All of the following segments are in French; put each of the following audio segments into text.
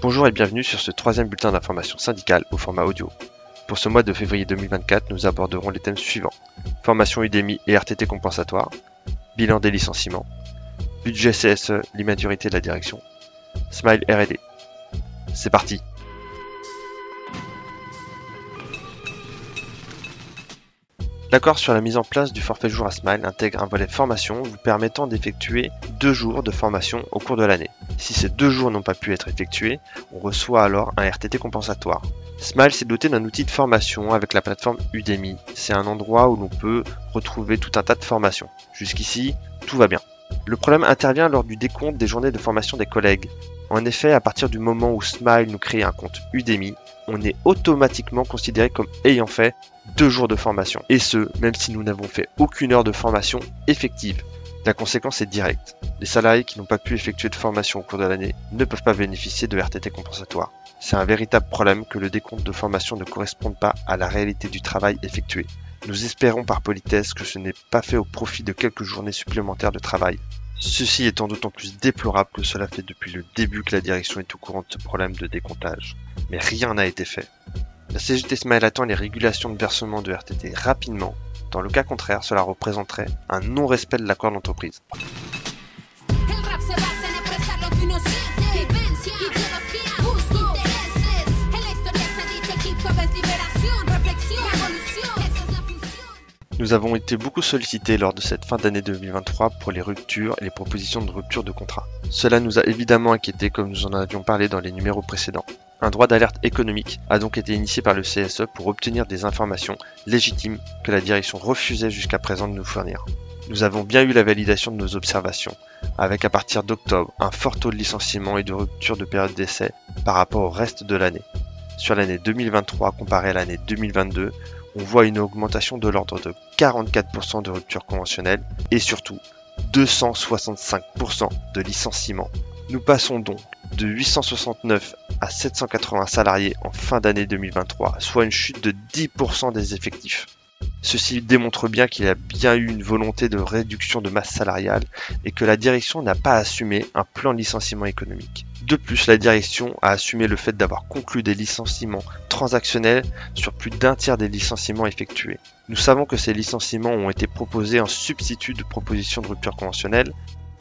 Bonjour et bienvenue sur ce troisième bulletin d'information syndicale au format audio. Pour ce mois de février 2024, nous aborderons les thèmes suivants. Formation Udemy et RTT compensatoire, bilan des licenciements, budget CSE, l'immaturité de la direction, Smile R&D. C'est parti! L'accord sur la mise en place du forfait jour à Smile intègre un volet formation vous permettant d'effectuer 2 jours de formation au cours de l'année. Si ces 2 jours n'ont pas pu être effectués, on reçoit alors un RTT compensatoire. Smile s'est doté d'un outil de formation avec la plateforme Udemy. C'est un endroit où l'on peut retrouver tout un tas de formations. Jusqu'ici, tout va bien. Le problème intervient lors du décompte des journées de formation des collègues. En effet, à partir du moment où Smile nous crée un compte Udemy, on est automatiquement considéré comme ayant fait 2 jours de formation. Et ce, même si nous n'avons fait aucune heure de formation effective. La conséquence est directe. Les salariés qui n'ont pas pu effectuer de formation au cours de l'année ne peuvent pas bénéficier de RTT compensatoire. C'est un véritable problème que le décompte de formation ne corresponde pas à la réalité du travail effectué. Nous espérons par politesse que ce n'est pas fait au profit de quelques journées supplémentaires de travail. Ceci étant d'autant plus déplorable que cela fait depuis le début que la direction est au courant de ce problème de décomptage. Mais rien n'a été fait. La CGT Smile attend les régulations de versement de RTT rapidement. Dans le cas contraire, cela représenterait un non-respect de l'accord d'entreprise. Nous avons été beaucoup sollicités lors de cette fin d'année 2023 pour les ruptures et les propositions de rupture de contrat. Cela nous a évidemment inquiétés comme nous en avions parlé dans les numéros précédents. Un droit d'alerte économique a donc été initié par le CSE pour obtenir des informations légitimes que la direction refusait jusqu'à présent de nous fournir. Nous avons bien eu la validation de nos observations, avec à partir d'octobre un fort taux de licenciement et de rupture de période d'essai par rapport au reste de l'année. Sur l'année 2023 comparée à l'année 2022, on voit une augmentation de l'ordre de 44% de ruptures conventionnelles et surtout 265% de licenciements. Nous passons donc de 869 à 780 salariés en fin d'année 2023, soit une chute de 10% des effectifs. Ceci démontre bien qu'il y a bien eu une volonté de réduction de masse salariale et que la direction n'a pas assumé un plan de licenciement économique. De plus, la direction a assumé le fait d'avoir conclu des licenciements transactionnels sur plus d'un tiers des licenciements effectués. Nous savons que ces licenciements ont été proposés en substitut de propositions de rupture conventionnelle.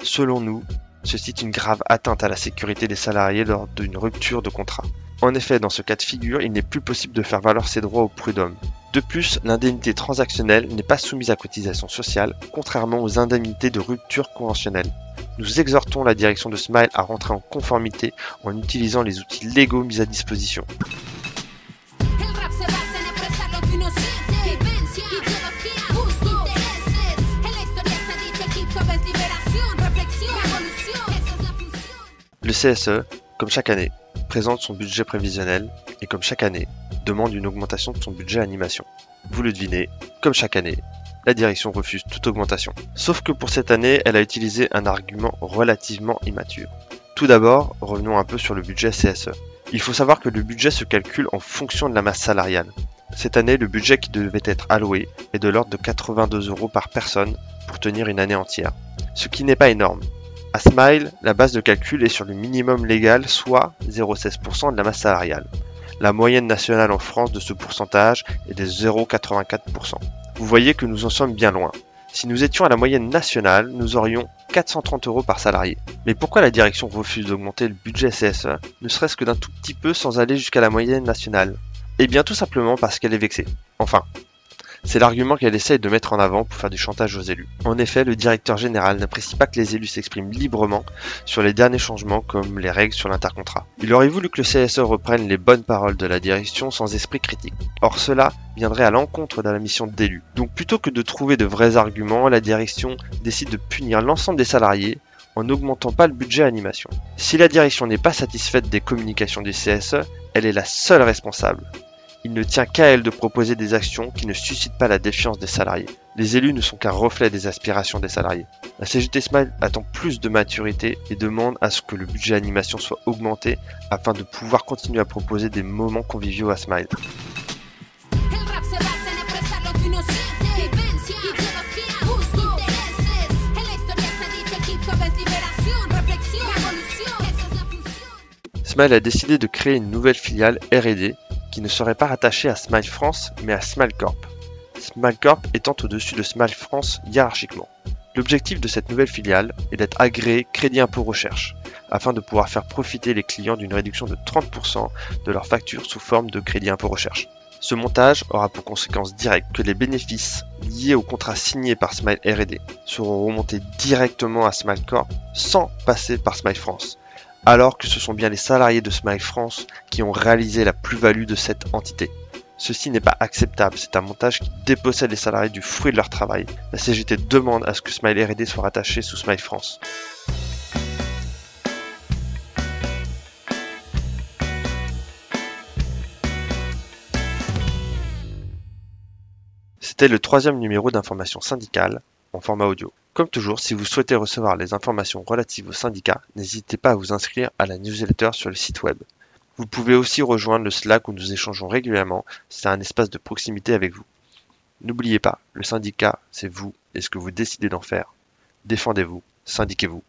Selon nous, ceci est une grave atteinte à la sécurité des salariés lors d'une rupture de contrat. En effet, dans ce cas de figure, il n'est plus possible de faire valoir ses droits au prud'homme. De plus, l'indemnité transactionnelle n'est pas soumise à cotisation sociale, contrairement aux indemnités de rupture conventionnelle. Nous exhortons la direction de Smile à rentrer en conformité en utilisant les outils légaux mis à disposition. Le CSE, comme chaque année, présente son budget prévisionnel et comme chaque année, demande une augmentation de son budget animation. Vous le devinez, comme chaque année, la direction refuse toute augmentation. Sauf que pour cette année, elle a utilisé un argument relativement immature. Tout d'abord, revenons un peu sur le budget CSE. Il faut savoir que le budget se calcule en fonction de la masse salariale. Cette année, le budget qui devait être alloué est de l'ordre de 82 € par personne pour tenir une année entière, ce qui n'est pas énorme. À Smile, la base de calcul est sur le minimum légal, soit 0,16% de la masse salariale. La moyenne nationale en France de ce pourcentage est de 0,84%. Vous voyez que nous en sommes bien loin. Si nous étions à la moyenne nationale, nous aurions 430 € par salarié. Mais pourquoi la direction refuse d'augmenter le budget CSE, ne serait-ce que d'un tout petit peu sans aller jusqu'à la moyenne nationale? Eh bien tout simplement parce qu'elle est vexée. Enfin, c'est l'argument qu'elle essaye de mettre en avant pour faire du chantage aux élus. En effet, le directeur général n'apprécie pas que les élus s'expriment librement sur les derniers changements comme les règles sur l'intercontrat. Il aurait voulu que le CSE reprenne les bonnes paroles de la direction sans esprit critique. Or cela viendrait à l'encontre de la mission d'élus. Donc plutôt que de trouver de vrais arguments, la direction décide de punir l'ensemble des salariés en n'augmentant pas le budget animation. Si la direction n'est pas satisfaite des communications du CSE, elle est la seule responsable. Il ne tient qu'à elle de proposer des actions qui ne suscitent pas la défiance des salariés. Les élus ne sont qu'un reflet des aspirations des salariés. La CGT Smile attend plus de maturité et demande à ce que le budget animation soit augmenté afin de pouvoir continuer à proposer des moments conviviaux à Smile. Smile a décidé de créer une nouvelle filiale R&D qui ne serait pas rattachée à Smile France mais à Smile Corp. Smile Corp étant au-dessus de Smile France hiérarchiquement. L'objectif de cette nouvelle filiale est d'être agréé Crédit Impôt Recherche, afin de pouvoir faire profiter les clients d'une réduction de 30% de leurs factures sous forme de Crédit Impôt Recherche. Ce montage aura pour conséquence directe que les bénéfices liés au contrat signé par Smile R&D seront remontés directement à Smile Corp sans passer par Smile France, alors que ce sont bien les salariés de Smile France qui ont réalisé la plus-value de cette entité. Ceci n'est pas acceptable, c'est un montage qui dépossède les salariés du fruit de leur travail. La CGT demande à ce que Smile R&D soit rattaché sous Smile France. C'était le 3e numéro d'information syndicale en format audio. Comme toujours, si vous souhaitez recevoir les informations relatives au syndicat, n'hésitez pas à vous inscrire à la newsletter sur le site web. Vous pouvez aussi rejoindre le Slack où nous échangeons régulièrement, c'est un espace de proximité avec vous. N'oubliez pas, le syndicat, c'est vous et ce que vous décidez d'en faire. Défendez-vous, syndiquez-vous.